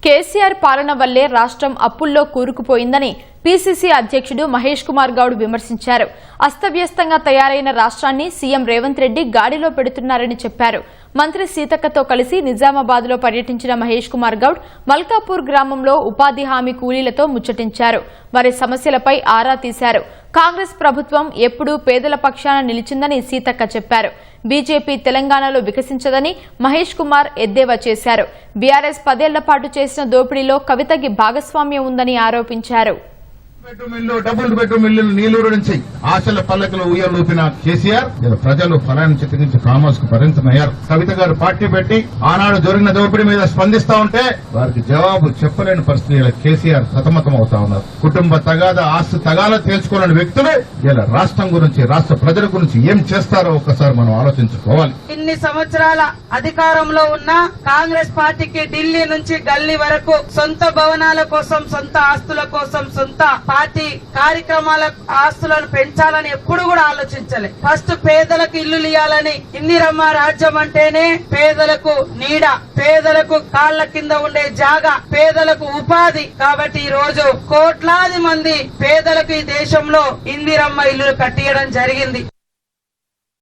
కేసీఆర్ పాలన వల్లే రాష్ట్రం అప్పుల్లో కూరుకుపోయిందని పీసీసీ అధ్యక్షుడు మహేష్ కుమార్ గౌడ్ విమర్శించారు. అస్తవ్యస్తంగా తయారైన రాష్ట్రాన్ని సీఎం రేవంత్ రెడ్డి గాడిలో పెడుతున్నారని చెప్పారు. మంత్రి సీతక్కతో కలిసి నిజామాబాద్లో పర్యటించిన మహేష్ కుమార్ గౌడ్ మల్కాపూర్ గ్రామంలో ఉపాధి హామీ కూలీలతో ముచ్చటించారు. వారి సమస్యలపై ఆరా తీశారు. కాంగ్రెస్ ప్రభుత్వం ఎప్పుడూ పేదల పక్షాన నిలిచిందని సీతక్క చెప్పారు. బీజేపీ తెలంగాణలో వికసించదని మహేష్ కుమార్ ఎద్దేవా చేశారు. బీఆర్ఎస్ 10 ఏళ్ల పాటు చేసిన దోపిడీలో కవితకి భాగస్వామ్యం ఉందని ఆరోపించారు. డబుల్ బెడ్రూమ్ ఇల్లు నీలూరు నుంచి ఆశల పల్లకిలో ఊయలూపిన కేసీఆర్ ప్రజలు ఫలాన్ని చిత్తగించి కామర్స్ కు పరిమితమయ్యారు. కవిత గారు పార్టీ పెట్టి ఆనాడు జరిగిన దోపిడీ మీద స్పందిస్తా ఉంటే వారికి జవాబు చెప్పలేని పరిస్థితి కేసీఆర్ సతమతం అవుతా ఉన్నారు. కుటుంబ తగాదా ఆస్తి తగాదా తేల్చుకోలేని వ్యక్తులు ఇలా రాష్ట్రం గురించి రాష్ట్ర ప్రజల గురించి ఏం చేస్తారో ఒక్కసారి మనం ఆలోచించుకోవాలి. ఇన్ని సంవత్సరాల అధికారంలో ఉన్న కాంగ్రెస్ పార్టీకి ఢిల్లీ నుంచి గల్లీ వరకు సొంత భవనాల కోసం, సొంత ఆస్తుల కోసం, సొంత పార్టీ కార్యక్రమాల ఆస్తులను పెంచాలని ఎప్పుడు కూడా ఆలోచించలే. ఫస్ట్ పేదలకు ఇల్లు ఇయ్యాలని, ఇందిరమ్మ రాజ్యం అంటేనే పేదలకు నీడ, పేదలకు కాళ్ల కింద ఉండే జాగా, పేదలకు ఉపాధి. కాబట్టి ఈ రోజు కోట్లాది మంది పేదలకు ఈ దేశంలో ఇందిరమ్మ ఇల్లులు కట్టియడం జరిగింది.